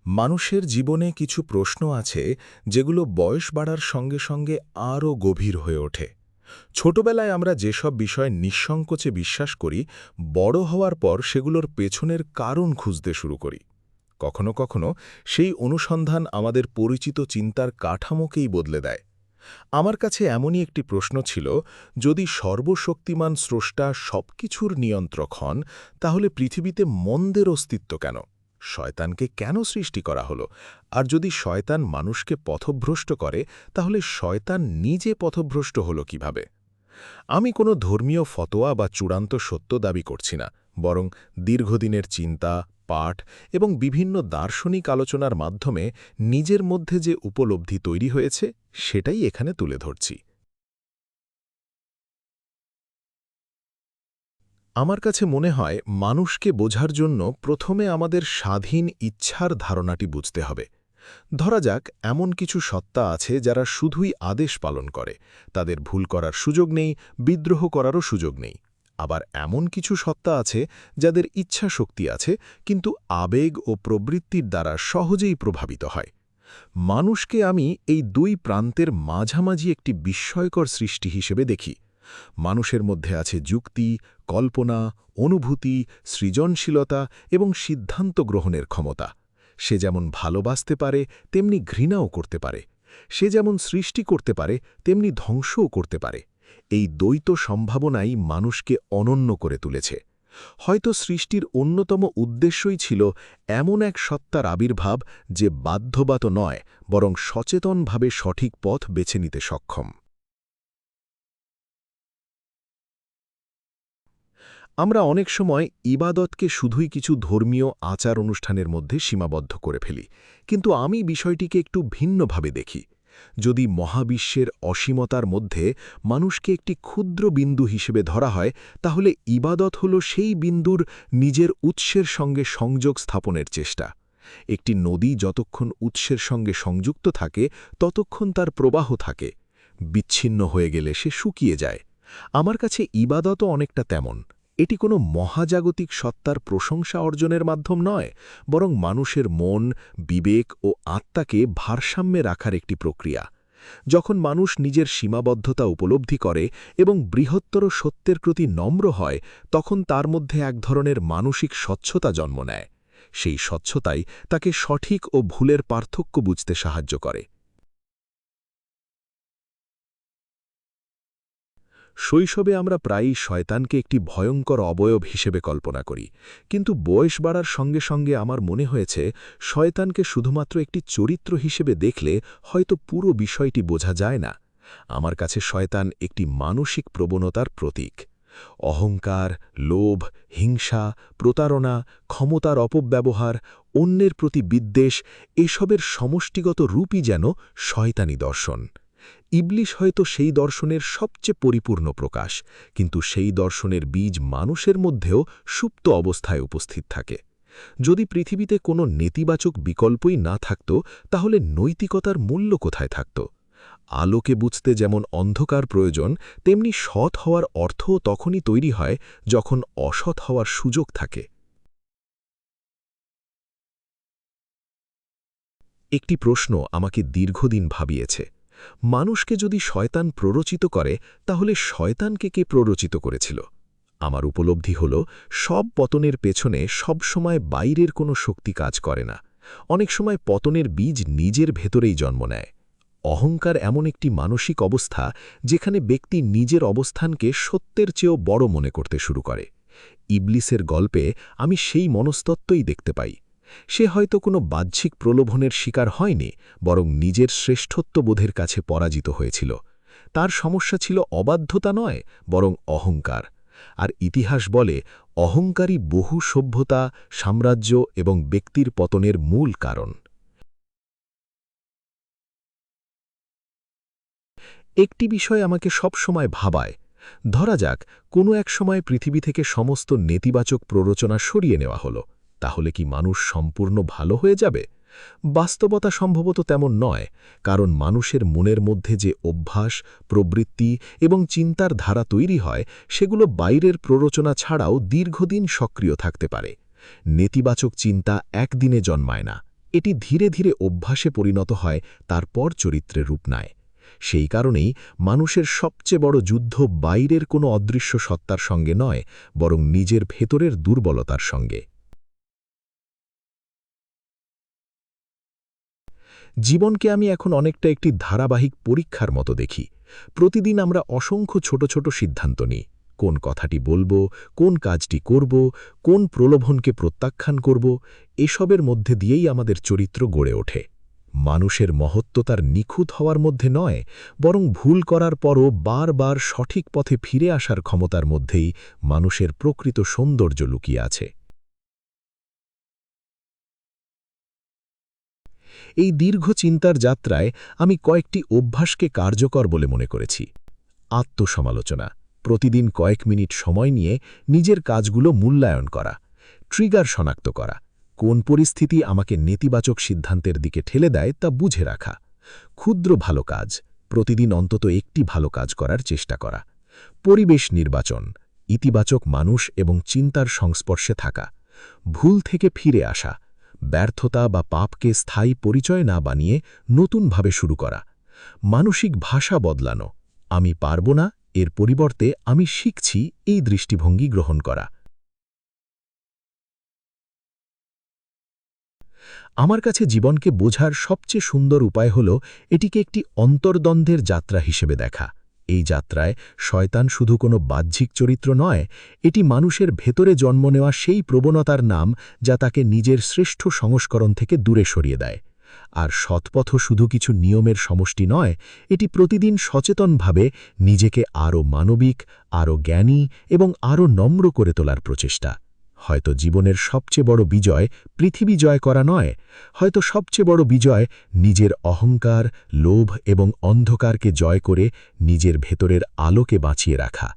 মানুষের জীবনে কিছু প্রশ্ন আছে যেগুলো বয়স বাড়ার সঙ্গে সঙ্গে আরও গভীর হয়ে ওঠে। ছোটবেলায় আমরা যেসব বিষয় নিঃসংকোচে বিশ্বাস করি, বড় হওয়ার পর সেগুলোর পেছনের কারণ খুঁজতে শুরু করি। কখনো কখনো সেই অনুসন্ধান আমাদের পরিচিত চিন্তার কাঠামোকেই বদলে দেয়। আমার কাছে এমনই একটি প্রশ্ন ছিল, যদি সর্বশক্তিমান স্রষ্টা সবকিছুর নিয়ন্ত্রক হন, তাহলে পৃথিবীতে মন্দের অস্তিত্ব কেন? শয়তানকে কেন সৃষ্টি করা হলো? আর যদি শয়তান মানুষকে পথভ্রষ্ট করে, তাহলে শয়তান নিজে পথভ্রষ্ট হলো কিভাবে? আমি কোনো ধর্মীয় ফতোয়া বা চূড়ান্ত সত্য দাবি করছি না, বরং দীর্ঘদিনের চিন্তা, পাঠ এবং বিভিন্ন দার্শনিক আলোচনার মাধ্যমে নিজের মধ্যে যে উপলব্ধি তৈরি হয়েছে, সেটাই এখানে তুলে ধরছি। আমার কাছে মনে হয়, মানুষকে বোঝার জন্য প্রথমে আমাদের স্বাধীন ইচ্ছার ধারণাটি বুঝতে হবে। ধরা যাক, এমন কিছু সত্তা আছে যারা শুধুই আদেশ পালন করে, তাদের ভুল করার সুযোগ নেই, বিদ্রোহ করারও সুযোগ নেই। আবার এমন কিছু সত্তা আছে যাদের ইচ্ছা শক্তি আছে, কিন্তু আবেগ ও প্রবৃত্তির দ্বারা সহজেই প্রভাবিত হয়। মানুষকে আমি এই দুই প্রান্তের মাঝামাঝি একটি বিস্ময়কর সৃষ্টি হিসেবে দেখি। মানুষের মধ্যে আছে যুক্তি, কল্পনা, অনুভূতি, সৃজনশীলতা এবং সিদ্ধান্ত গ্রহণের ক্ষমতা। সে যেমন ভালোবাসতে পারে, তেমনি ঘৃণাও করতে পারে। সে যেমন সৃষ্টি করতে পারে, তেমনি ধ্বংসও করতে পারে। এই দ্বৈত সম্ভাবনাই মানুষকে অনন্য করে তুলেছে। হয়তো সৃষ্টির অন্যতম উদ্দেশ্যই ছিল এমন এক সত্তার আবির্ভাব যে বাধ্যবাত নয়, বরং সচেতনভাবে সঠিক পথ বেছে নিতে সক্ষম। আমরা অনেক সময় ইবাদতকে শুধুই কিছু ধর্মীয় আচার অনুষ্ঠানের মধ্যে সীমাবদ্ধ করে ফেলি, কিন্তু আমি বিষয়টিকে একটু ভিন্নভাবে দেখি। যদি মহাবিশ্বের অসীমতার মধ্যে মানুষকে একটি ক্ষুদ্র বিন্দু হিসেবে ধরা হয়, তাহলে ইবাদত হল সেই বিন্দুর নিজের উৎসের সঙ্গে সংযোগ স্থাপনের চেষ্টা। একটি নদী যতক্ষণ উৎসের সঙ্গে সংযুক্ত থাকে, ততক্ষণ তার প্রবাহ থাকে। বিচ্ছিন্ন হয়ে গেলে সে শুকিয়ে যায়। আমার কাছে ইবাদতও অনেকটা তেমন। এটি কোনো মহাজাগতিক সত্তার প্রশংসা অর্জনের মাধ্যম নয়, বরং মানুষের মন, বিবেক ও আত্মাকে ভারসাম্যে রাখার একটি প্রক্রিয়া। যখন মানুষ নিজের সীমাবদ্ধতা উপলব্ধি করে এবং বৃহত্তর সত্যের প্রতি নম্র হয়, তখন তার মধ্যে এক ধরনের মানসিক স্বচ্ছতা জন্ম নেয়। সেই স্বচ্ছতাই তাকে সঠিক ও ভুলের পার্থক্য বুঝতে সাহায্য করে। শৈশবে আমরা প্রায়ই শয়তানকে একটি ভয়ঙ্কর অবয়ব হিসেবে কল্পনা করি, কিন্তু বয়স বাড়ার সঙ্গে সঙ্গে আমার মনে হয়েছে, শয়তানকে শুধুমাত্র একটি চরিত্র হিসেবে দেখলে হয়তো পুরো বিষয়টি বোঝা যায় না। আমার কাছে শয়তান একটি মানসিক প্রবণতার প্রতীক। অহংকার, লোভ, হিংসা, প্রতারণা, ক্ষমতার অপব্যবহার, অন্যের প্রতি বিদ্বেষ, এসবের সমষ্টিগত রূপই যেন শয়তানি দর্শন। ইবলিশ হয়তো সেই দর্শনের সবচেয়ে পরিপূর্ণ প্রকাশ, কিন্তু সেই দর্শনের বীজ মানুষের মধ্যেও সুপ্ত অবস্থায় উপস্থিত থাকে। যদি পৃথিবীতে কোনো নেতিবাচক বিকল্পই না থাকত, তাহলে নৈতিকতার মূল্য কোথায় থাকত? আলোকে বুঝতে যেমন অন্ধকার প্রয়োজন, তেমনি সৎ হওয়ার অর্থও তখনই তৈরি হয় যখন অসৎ হওয়ার সুযোগ থাকে। একটি প্রশ্ন আমাকে দীর্ঘদিন ভাবিয়েছে। মানুষকে যদি শয়তান প্ররোচিত করে, তাহলে শয়তানকে কে প্ররোচিত করেছিল? আমার উপলব্ধি হল, সব পতনের পেছনে সবসময় বাইরের কোনো শক্তি কাজ করে না। অনেক সময় পতনের বীজ নিজের ভেতরেই জন্ম নেয়। অহংকার এমন একটি মানসিক অবস্থা যেখানে ব্যক্তি নিজের অবস্থানকে সত্যের চেয়েও বড় মনে করতে শুরু করে। ইবলিসের গল্পে আমি সেই মনস্তত্ত্বই দেখতে পাই। সে হয়তো কোনো বাহ্যিক প্রলোভনের শিকার হয়নি, বরং নিজের শ্রেষ্ঠত্ববোধের কাছে পরাজিত হয়েছিল। তার সমস্যা ছিল অবাধ্যতা নয়, বরং অহংকার। আর ইতিহাস বলে, অহংকারই বহু সভ্যতা, সাম্রাজ্য এবং ব্যক্তির পতনের মূল কারণ। একটি বিষয় আমাকে সব সময় ভাবায়। ধরা যাক, কোনো এক সময় পৃথিবী থেকে সমস্ত নেতিবাচক প্ররোচনা সরিয়ে নেওয়া হলো, তাহলে কি মানুষ সম্পূর্ণ ভালো হয়ে যাবে? বাস্তবতা সম্ভবত তেমন নয়, কারণ মানুষের মনের মধ্যে যে অভ্যাস, প্রবৃত্তি এবং চিন্তার ধারা তৈরি হয়, সেগুলো বাইরের প্ররোচনা ছাড়াও দীর্ঘদিন সক্রিয় থাকতে পারে। নেতিবাচক চিন্তা একদিনে জন্মায় না, এটি ধীরে ধীরে অভ্যাসে পরিণত হয়, তারপর চরিত্রে রূপ নেয়। সেই কারণেই মানুষের সবচেয়ে বড় যুদ্ধ বাইরের কোনো অদৃশ্য সত্তার সঙ্গে নয়, বরং নিজের ভেতরের দুর্বলতার সঙ্গে। জীবনকে আমি এখন অনেকটা একটি ধারাবাহিক পরীক্ষার মতো দেখি। প্রতিদিন আমরা অসংখ্য ছোট ছোট সিদ্ধান্ত নিই। কোন কথাটি বলবো, কোন কাজটি করব, কোন প্রলোভনকে প্রত্যাখ্যান করব, এসবের মধ্যে দিয়েই আমাদের চরিত্র গড়ে ওঠে। মানুষের মহত্ব তার নিখুঁত হওয়ার মধ্যে নয়, বরং ভুল করার পরও বারবার সঠিক পথে ফিরে আসার ক্ষমতার মধ্যেই মানুষের প্রকৃত সৌন্দর্য লুকিয়ে আছে। এই দীর্ঘ চিন্তার যাত্রায় আমি কয়েকটি অভ্যাসকে কার্যকর বলে মনে করেছি। আত্মসমালোচনা, প্রতিদিন কয়েক মিনিট সময় নিয়ে নিজের কাজগুলো মূল্যায়ন করা, ট্রিগার শনাক্ত করা, কোন পরিস্থিতি আমাকে নেতিবাচক সিদ্ধান্তের দিকে ঠেলে দেয় তা বুঝে রাখা, ক্ষুদ্র ভালো কাজ, প্রতিদিন অন্তত একটি ভালো কাজ করার চেষ্টা করা, পরিবেশ নির্বাচন, ইতিবাচক মানুষ এবং চিন্তার সংস্পর্শে থাকা, ভুল থেকে ফিরে আসা, ব্যর্থতা বা পাপকে স্থায়ী পরিচয় না বানিয়ে নতুনভাবে শুরু করা, মানসিক ভাষা বদলানো, আমি পারব না এর পরিবর্তে আমি শিখছি এই দৃষ্টিভঙ্গি গ্রহণ করা। আমার কাছে জীবনকে বোঝার সবচেয়ে সুন্দর উপায় হল এটিকে একটি অন্তর্দ্বন্দ্বের যাত্রা হিসেবে দেখা। এই যাত্রায় শয়তান শুধু কোনো বাহ্যিক চরিত্র নয়, এটি মানুষের ভেতরে জন্ম নেওয়া সেই প্রবণতার নাম যা তাকে নিজের শ্রেষ্ঠ সংস্করণ থেকে দূরে সরিয়ে দেয়। আর সৎপথ শুধু কিছু নিয়মের সমষ্টি নয়, এটি প্রতিদিন সচেতনভাবে নিজেকে আরও মানবিক, আরও জ্ঞানী এবং আরও নম্র করে তোলার প্রচেষ্টা। হয়তো জীবনের সবচেয়ে বড় বিজয় পৃথিবী জয় করা নয়, হয়তো সবচেয়ে বড় বিজয় নিজের অহংকার, লোভ এবং অন্ধকারকে জয় করে নিজের ভেতরের আলোকে বাঁচিয়ে রাখা।